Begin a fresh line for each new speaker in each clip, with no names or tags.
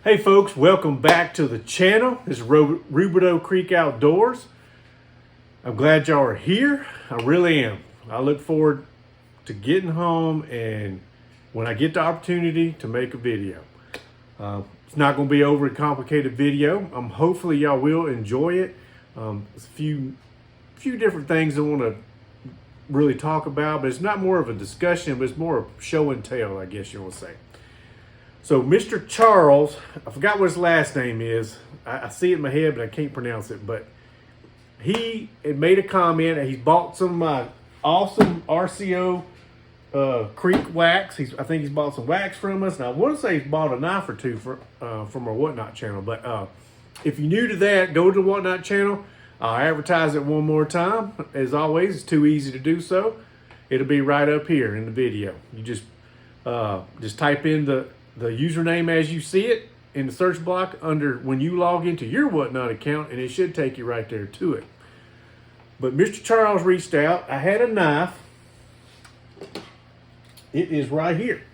Hey folks, welcome back to the channel. This is Rubidoux Creek Outdoors. I'm glad y'all are here. I really am. I look forward to getting home and when I get the opportunity to make a video. It's not going to be an overly complicated video. Hopefully y'all will enjoy it. There's a few different things I want to really talk about, but it's not more of a discussion, but it's more of show and tell, I guess you want to say. So Mr. Charles, I forgot what his last name is. I see it in my head, but I can't pronounce it. But he had made a comment that he's bought some of my awesome RCO Creek wax. I think he's bought some wax from us. And I want to say he's bought a knife or two from our Whatnot channel. But if you're new to that, go to the Whatnot channel. I'll advertise it one more time. As always, it's too easy to do so. It'll be right up here in the video. You just type in the username as you see it in the search block under when you log into your Whatnot account, and it should take you right there to it. But Mr. Charles reached out. I had a knife. It is right here.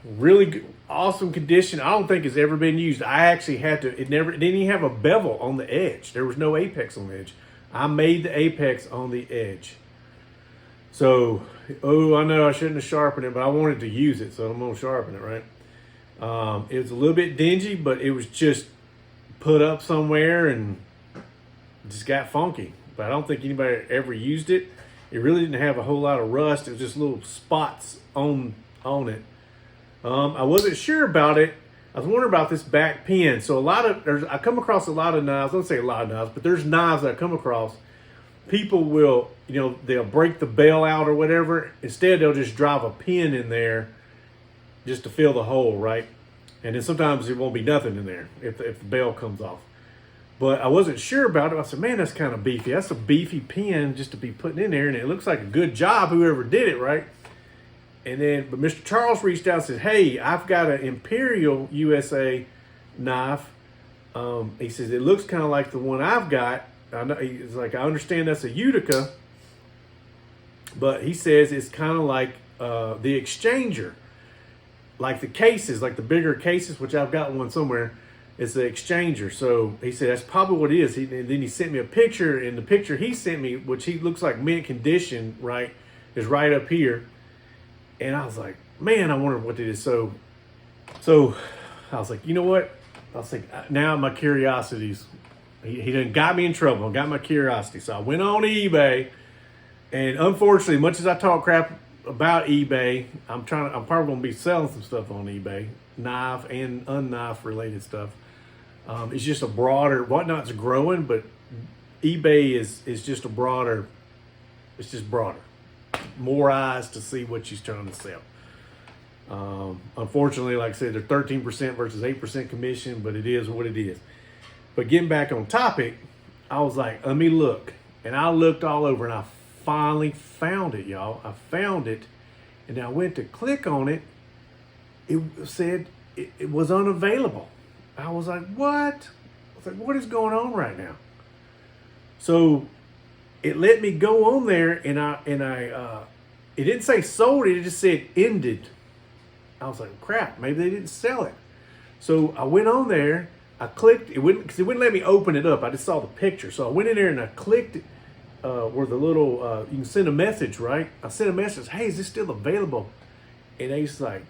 Really good, awesome condition. I don't think it's ever been used. I actually had to, it didn't even have a bevel on the edge. There was no apex on the edge. I made the apex on the edge. So, I know I shouldn't have sharpened it, but I wanted to use it, so I'm going to sharpen it, right? It was a little bit dingy, but it was just put up somewhere and just got funky. But I don't think anybody ever used it. It really didn't have a whole lot of rust. It was just little spots on it. I wasn't sure about it. I was wondering about this back pin. So I come across a lot of knives. I don't say a lot of knives, but there's knives that I come across. People will, they'll break the bell out or whatever. Instead, they'll just drive a pin in there just to fill the hole, right? And then sometimes there won't be nothing in there if the bell comes off. But I wasn't sure about it. I said, man, that's kind of beefy. That's a beefy pin just to be putting in there. And it looks like a good job, whoever did it, right? But Mr. Charles reached out and said, hey, I've got an Imperial USA knife. He says, it looks kind of like the one I've got. I know, he's like, I understand that's a Utica, but he says it's kind of like the exchanger, like the cases, like the bigger cases, which I've got one somewhere. It's the exchanger. So he said that's probably what it is. And then he sent me a picture, and the picture he sent me, which he looks like mint condition, right, is right up here. And I was like, man, I wonder what it is. So I was like, you know what? I was like, now my curiosity's. He done got me in trouble, got my curiosity. So I went on eBay, and unfortunately, much as I talk crap about eBay, I'm probably gonna be selling some stuff on eBay, knife and unknife related stuff. It's just a broader, Whatnot's growing, but eBay is just a broader, it's just broader. More eyes to see what she's trying to sell. Unfortunately, like I said, they're 13% versus 8% commission, but it is what it is. But getting back on topic, I was like, let me look. And I looked all over, and I finally found it, y'all. I found it, and I went to click on it. It said it was unavailable. I was like, what? I was like, what is going on right now? So it let me go on there, and I it didn't say sold, it just said ended. I was like, crap, maybe they didn't sell it. So I went on there. I clicked, it wouldn't let me open it up. I just saw the picture. So I went in there and I clicked where the little, you can send a message, right? I sent a message, hey, is this still available? And they was like,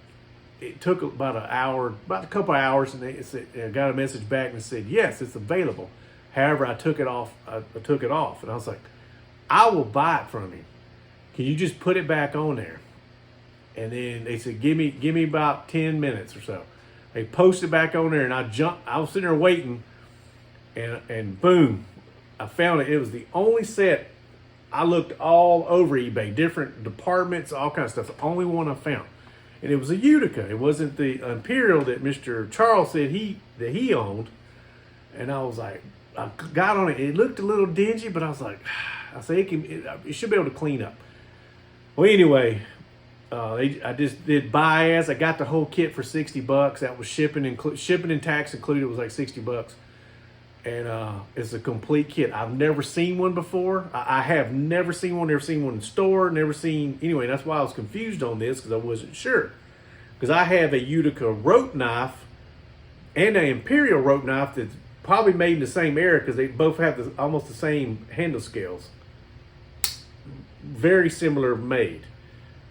it took about an hour, about a couple of hours, and I got a message back and said, yes, it's available. However, I took it off. And I was like, I will buy it from you. Can you just put it back on there? And then they said, give me about 10 minutes or so. They posted back on there, and I was sitting there waiting, and boom, I found it. It was the only set. I looked all over eBay, different departments, all kinds of stuff. The only one I found, and it was a Utica. It wasn't the Imperial that Mr. Charles said that he owned. And I was like, I got on it. It looked a little dingy, but I was like, I say it should be able to clean up. Well, anyway. I just did buy as. I got the whole kit for $60. That was shipping and tax included. It was like $60, and it's a complete kit. I've never seen one before. I have never seen one. Never seen one in the store. Never seen anyway. That's why I was confused on this because I wasn't sure. Because I have a Utica rope knife and an Imperial rope knife that's probably made in the same era because they both have almost the same handle scales. Very similar made.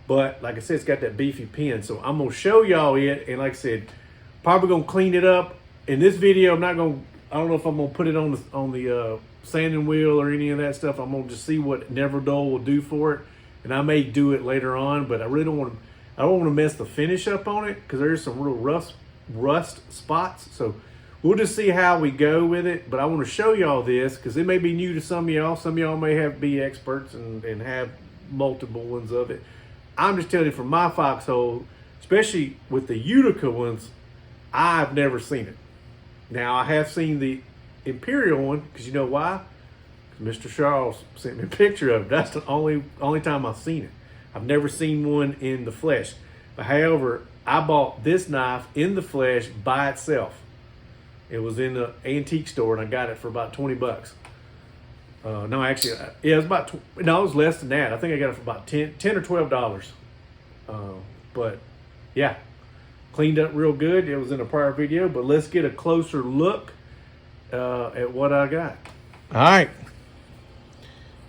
But like I said, it's got that beefy pin. So I'm going to show y'all it. And like I said, probably going to clean it up. In this video, I don't know if I'm going to put it on the sanding wheel or any of that stuff. I'm going to just see what Never Dull will do for it. And I may do it later on, but I really don't want to mess the finish up on it because there's some real rust spots. So we'll just see how we go with it. But I want to show y'all this because it may be new to some of y'all. Some of y'all may be experts and have multiple ones of it. I'm just telling you from my foxhole, especially with the Utica ones, I've never seen it. Now, I have seen the Imperial one because you know why? Mr. Charles sent me a picture of it. That's the only time I've seen it. I've never seen one in the flesh. But however, I bought this knife in the flesh by itself. It was in the antique store and I got it for about 20 bucks. No, actually, yeah, it was it was less than that. I think I got it for about 10 or $12. But yeah, cleaned up real good. It was in a prior video, but let's get a closer look at what I got. All right.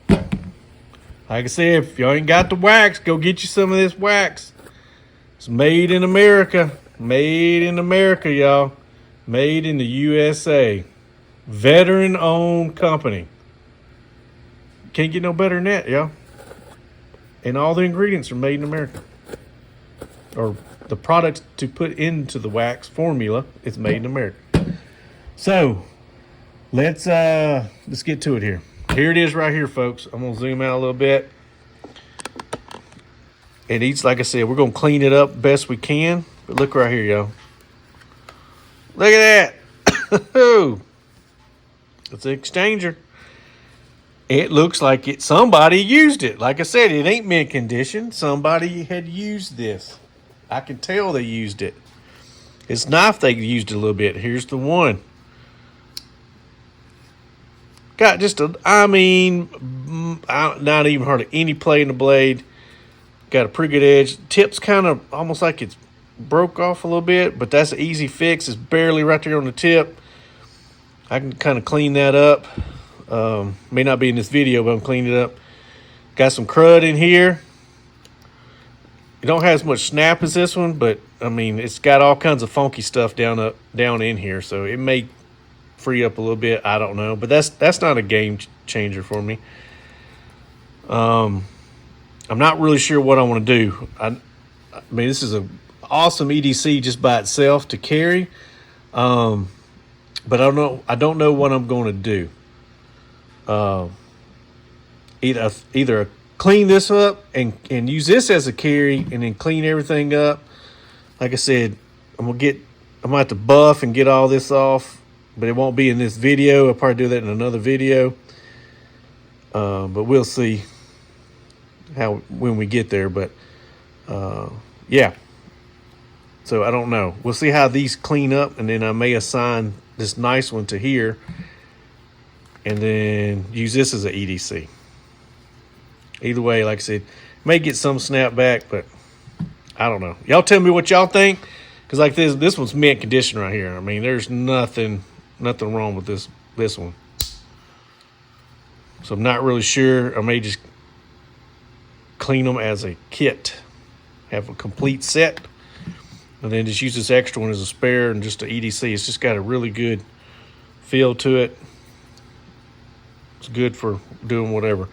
Like I said, if y'all ain't got the wax, go get you some of this wax. It's made in America. Made in America, y'all. Made in the USA. Veteran-owned company. Can't get no better than that, y'all. And all the ingredients are made in America. Or the products to put into the wax formula is made in America. So, let's get to it here. Here it is right here, folks. I'm going to zoom out a little bit. And each, like I said, we're going to clean it up best we can. But look right here, y'all. Look at that. It's an exchanger. It looks like somebody used it. Like I said, it ain't mint condition. Somebody had used this. I can tell they used it. This knife, they used it a little bit. Here's the one. Got just not even hardly any play in the blade. Got a pretty good edge. Tip's kind of almost like it's broke off a little bit, but that's an easy fix. It's barely right there on the tip. I can kind of clean that up. May not be in this video, but I'm cleaning it up. Got some crud in here. It don't have as much snap as this one, but I mean, it's got all kinds of funky stuff down in here, so it may free up a little bit. I don't know, but that's not a game changer for me. I'm not really sure what I want to do. I mean, this is an awesome EDC just by itself to carry, but I don't know what I'm going to do. Either clean this up and use this as a carry and then clean everything up. Like I said, I'm gonna have to buff and get all this off, but it won't be in this video. I'll probably do that in another video. But we'll see when we get there. But yeah. So I don't know. We'll see how these clean up, and then I may assign this nice one to here and then use this as an EDC. Either way, like I said, may get some snap back, but I don't know. Y'all tell me what y'all think, because like this one's mint condition right here. I mean, there's nothing wrong with this one. So I'm not really sure. I may just clean them as a kit, have a complete set, and then just use this extra one as a spare and just an EDC. It's just got a really good feel to it. It's good for doing whatever.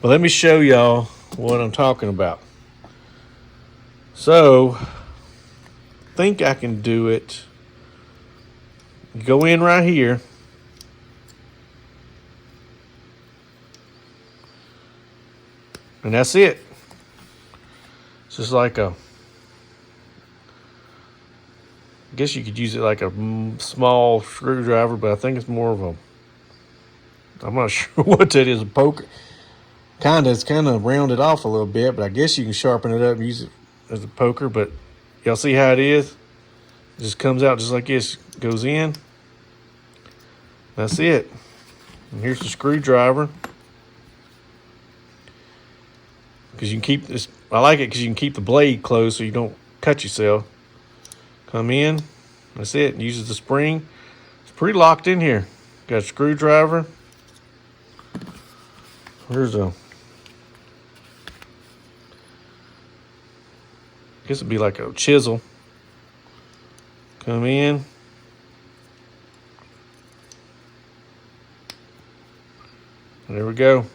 But let me show y'all what I'm talking about. So, I think I can do it. Go in right here. And that's it. It's just like I guess you could use it like a small screwdriver, but I think it's more of I'm not sure what that is, a poker. It's kind of rounded off a little bit, but I guess you can sharpen it up and use it as a poker. But y'all see how it is? It just comes out just like this. Goes in. That's it. And here's the screwdriver. Because you can keep this. I like it because you can keep the blade closed so you don't cut yourself. Come in. That's it. Uses the spring. It's pretty locked in here. Got a screwdriver. Here's a, I guess it'd be like a chisel. Come in. There we go.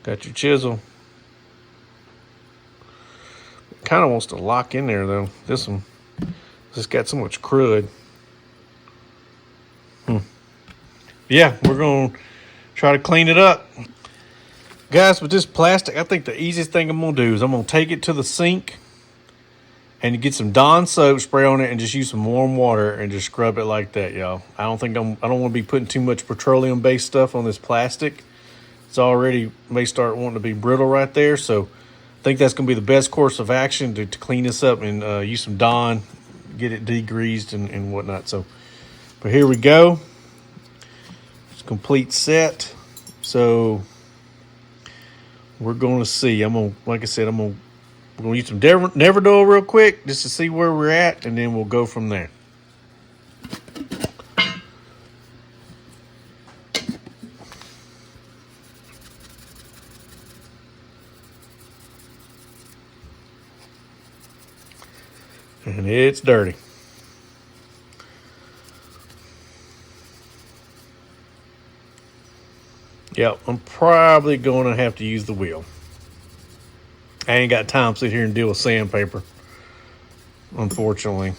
Got your chisel. Kind of wants to lock in there though. This one just got so much crud. Yeah, we're gonna try to clean it up. Guys, with this plastic, I think the easiest thing I'm gonna do is I'm gonna take it to the sink and get some Dawn soap, spray on it, and just use some warm water and just scrub it like that, y'all. I don't want to be putting too much petroleum-based stuff on this plastic. It's already may start wanting to be brittle right there, so I think that's gonna be the best course of action to clean this up and use some Dawn, get it degreased and whatnot. So, but here we go. It's a complete set. So we're gonna see. Like I said, we're gonna use some Neverdol real quick just to see where we're at, and then we'll go from there. And it's dirty. Yep, I'm probably going to have to use the wheel. I ain't got time to sit here and deal with sandpaper, unfortunately.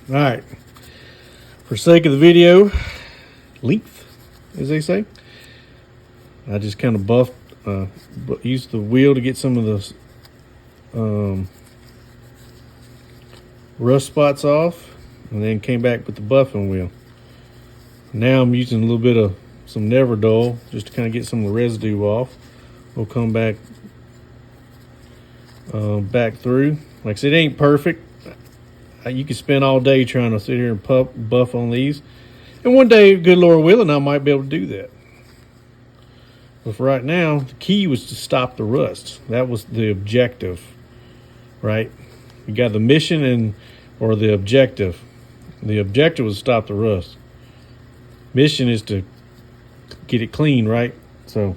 All right. For sake of the video, length, as they say, I just kind of used the wheel to get some of the rust spots off, and then came back with the buffing wheel. Now I'm using a little bit of some Neverdol just to kind of get some of the residue off. We'll come back through. Like I said, it ain't perfect. You could spend all day trying to sit here and buff on these. And one day, good Lord willing, I might be able to do that. But for right now, the key was to stop the rust. That was the objective, right? You got the mission or the objective. The objective was to stop the rust. Mission is to get it clean, right? So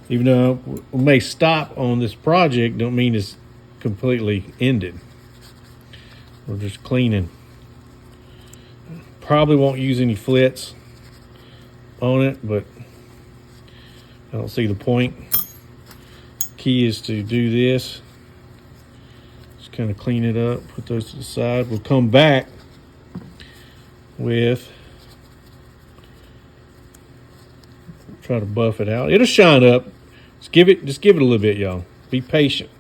even though we may stop on this project, don't mean it's completely ended. We're just cleaning. Probably won't use any flits on it, but I don't see the point. Key is to do this. Just kind of clean it up, put those to the side. We'll come back with, try to buff it out. It'll shine up. Just give it a little bit, y'all. Be patient.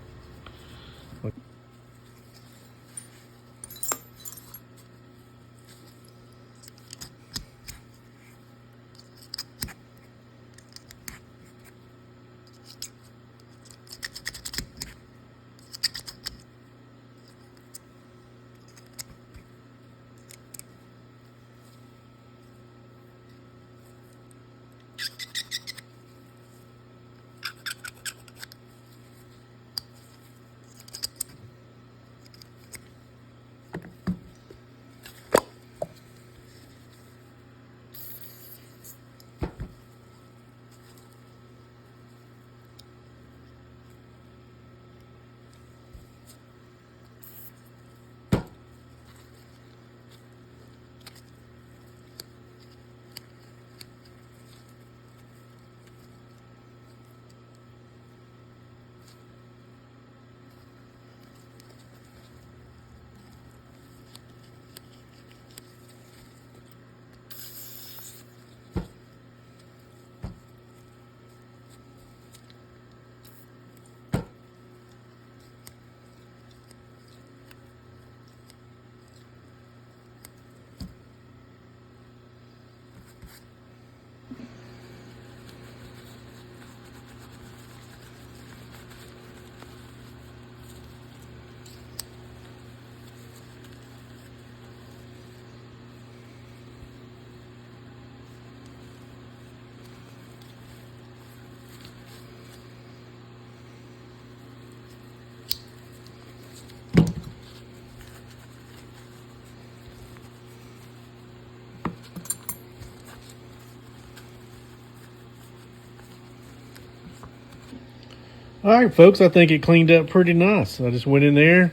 All right, folks, I think it cleaned up pretty nice. I just went in there.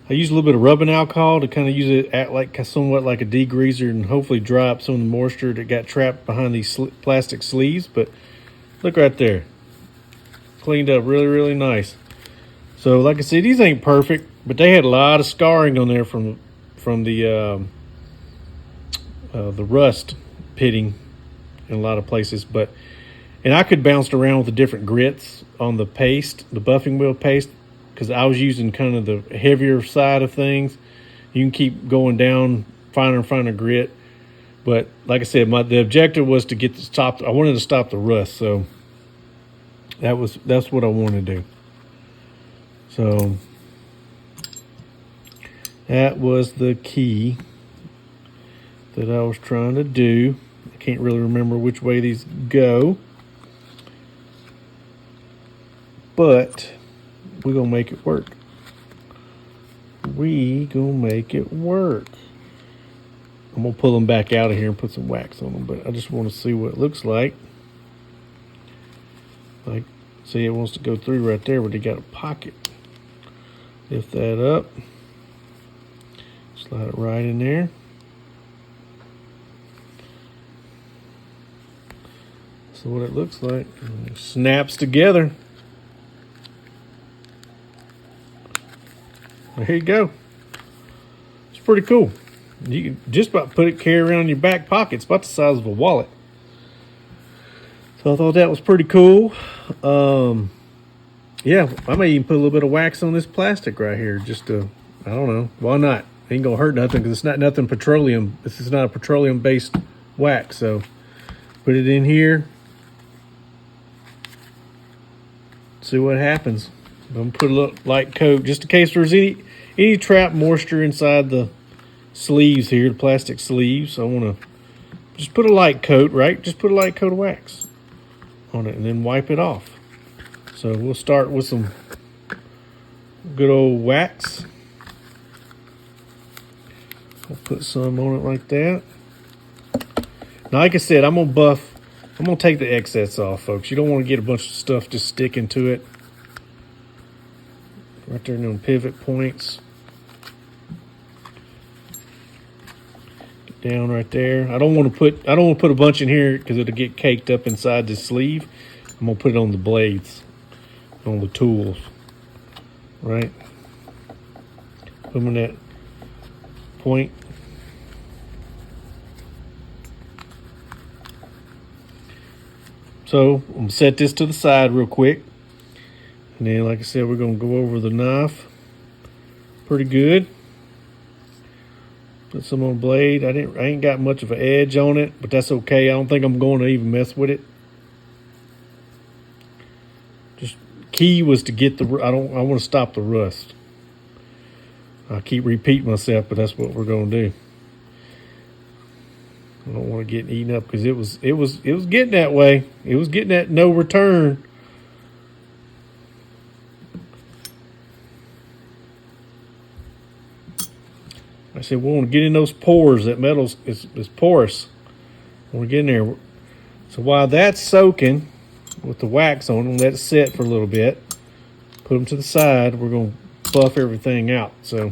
I used a little bit of rubbing alcohol to kind of use it at like somewhat like a degreaser and hopefully dry up some of the moisture that got trapped behind these plastic sleeves. But look right there. Cleaned up really, really nice. So like I said, these ain't perfect, but they had a lot of scarring on there from the rust pitting in a lot of places. And I could bounce around with the different grits on the paste, the buffing wheel paste, because I was using kind of the heavier side of things. You can keep going down finer and finer grit. But like I said, the objective was to get to stop. I wanted to stop the rust, so that's what I wanted to do. So that was the key that I was trying to do. I can't really remember which way these go, but we're gonna make it work. We gonna make it work. I'm gonna pull them back out of here and put some wax on them, but I just want to see what it looks like. Like, see, it wants to go through right there, but they got a pocket. Lift that up, slide it right in there. So what it looks like, it snaps together. There you go. It's pretty cool. You can just about carry around in your back pocket. It's about the size of a wallet. So I thought that was pretty cool. Yeah, I may even put a little bit of wax on this plastic right here. Just to, I don't know. Why not? Ain't gonna hurt nothing because it's not nothing petroleum. This is not a petroleum-based wax. So put it in here. See what happens. I'm gonna put a little light coat just in case there's any trapped moisture inside the sleeves here, the plastic sleeves. I want to just put a light coat, right? Just put a light coat of wax on it and then wipe it off. So we'll start with some good old wax. I'll put some on it like that. Now, like I said, I'm gonna take the excess off, folks. You don't want to get a bunch of stuff just sticking to it. Right there in them pivot points. Get down right there. I don't want to put a bunch in here because it'll get caked up inside the sleeve. I'm gonna put it on the blades, on the tools. Right? Put them in that point. So I'm gonna set this to the side real quick. And then, like I said, we're gonna go over the knife pretty good. Put some on the blade. I ain't got much of an edge on it, but that's okay. I don't think I'm going to even mess with it. Just key was to get I want to stop the rust. I keep repeating myself, but that's what we're gonna do. I don't want to get eaten up because it was getting that way. It was getting that no return. I said we want to get in those pores. That metal is porous. We want to get in there. So while that's soaking with the wax on them, let it sit for a little bit. Put them to the side. We're going to buff everything out. So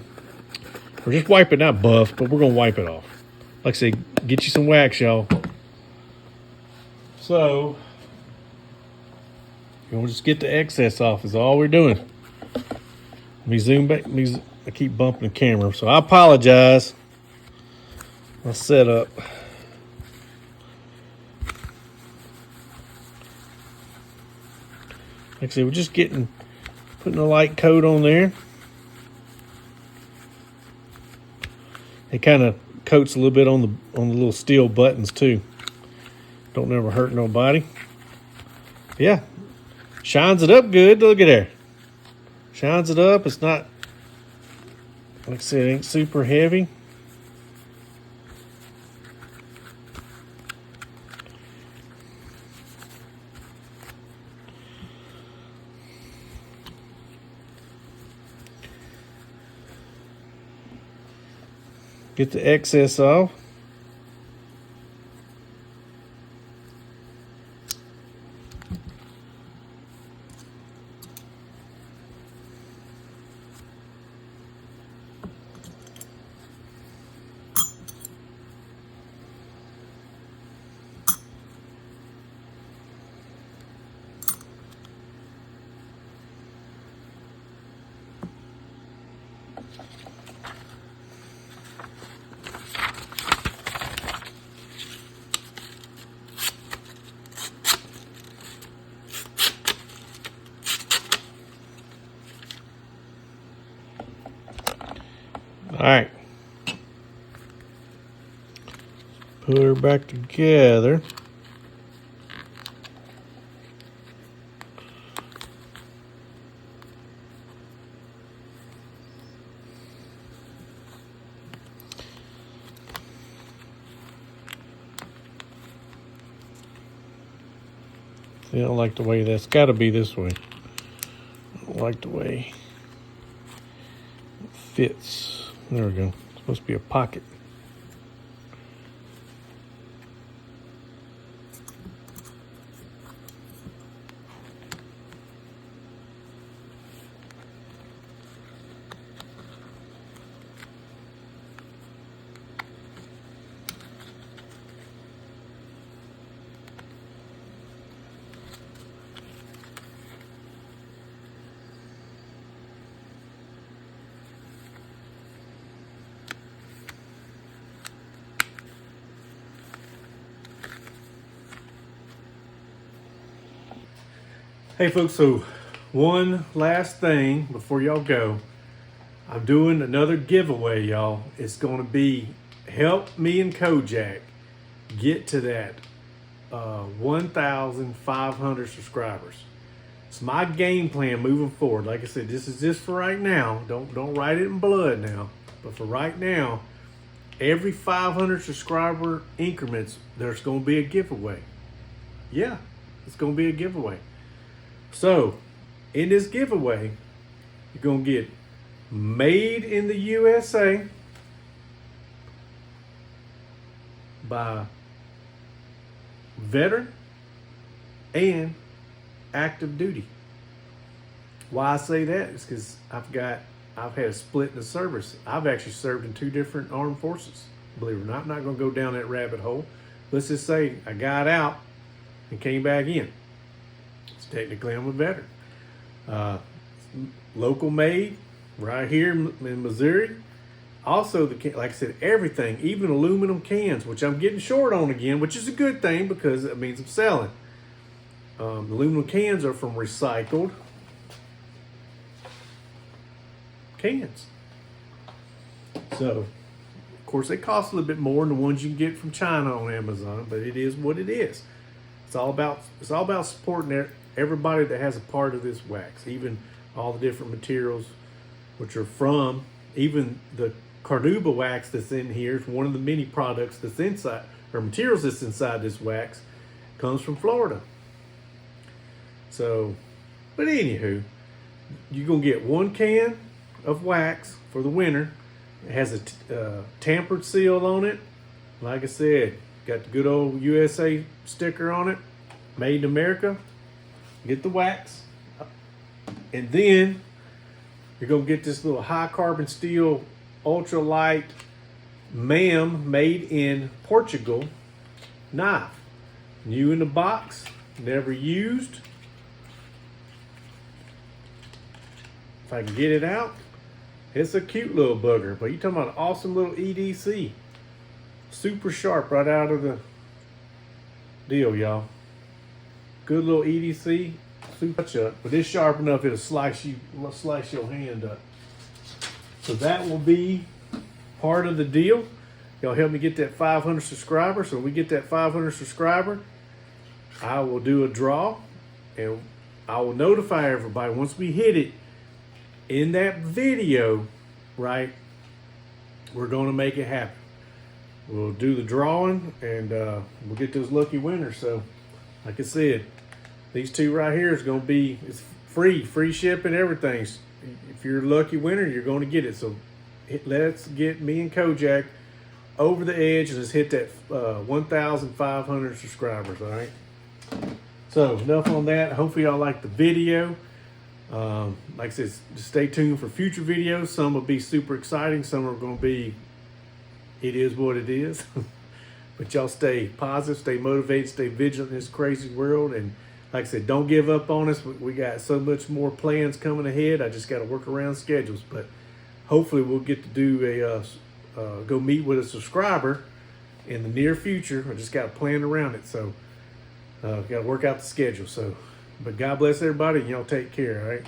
we're just wiping, not buff, but we're going to wipe it off. Like I say, get you some wax, y'all. So we'll just get the excess off is all we're doing. Let me zoom back. I keep bumping the camera, so I apologize. My setup. Like I said, we're just putting a light coat on there. It kind of coats a little bit on the little steel buttons too. Don't never hurt nobody. Yeah, shines it up good. Look at there. Shines it up. It's not, like I said, it ain't super heavy. Get the excess off. All right. Put her back together. I don't like the way that's got to be this way. I don't like the way it fits. There we go. It's supposed to be a pocket. Hey folks, so one last thing before y'all go. I'm doing another giveaway, y'all. It's going to be help me and Kojak get to that 1,500 subscribers. It's my game plan moving forward. Like I said, this is just for right now. Don't write it in blood now. But for right now, every 500 subscriber increments, there's going to be a giveaway. Yeah, it's going to be a giveaway. So, in this giveaway, you're going to get Made in the USA by veteran and active duty. Why I say that is because I've had a split in the service. I've actually served in 2 different armed forces. Believe it or not, I'm not going to go down that rabbit hole. Let's just say I got out and came back in. Technically, I'm a veteran. Local made, right here in Missouri. Also, like I said, everything, even aluminum cans, which I'm getting short on again, which is a good thing because it means I'm selling. Aluminum cans are from recycled cans. So, of course, they cost a little bit more than the ones you can get from China on Amazon, but it is what it is. It's all about supporting everybody that has a part of this wax, even all the different materials which are from, even the carnauba wax that's in here is one of the many products that's inside, or materials that's inside this wax, comes from Florida. So, but anywho, you're going to get 1 can of wax for the winter. It has a tampered seal on it. Like I said, got the good old USA sticker on it, made in America. Get the wax, and then you're going to get this little high carbon steel ultralight MAM made in Portugal knife. New in the box, never used. If I can get it out, it's a cute little bugger, but you're talking about an awesome little EDC. Super sharp right out of the deal, y'all. Good little EDC, super touch-up, but it's sharp enough it'll slice your hand up. So that will be part of the deal. Y'all help me get that 500 subscribers. So when we get that 500 subscriber, I will do a draw, and I will notify everybody once we hit it in that video. Right, we're going to make it happen. We'll do the drawing, and we'll get those lucky winners. So, like I said, these 2 right here is going to be, it's free shipping, everything. If you're a lucky winner, you're going to get it. So let's get me and Kojak over the edge and let's hit that 1,500 subscribers. All right. So enough on that. Hopefully y'all like the video. Like I said, just stay tuned for future videos. Some will be super exciting. Some are going to be, it is what it is. But y'all stay positive, stay motivated, stay vigilant in this crazy world. And like I said, don't give up on us. We got so much more plans coming ahead. I just got to work around schedules. But hopefully we'll get to do go meet with a subscriber in the near future. I just got to plan around it, so got to work out the schedule. So, but God bless everybody, and y'all take care. All right.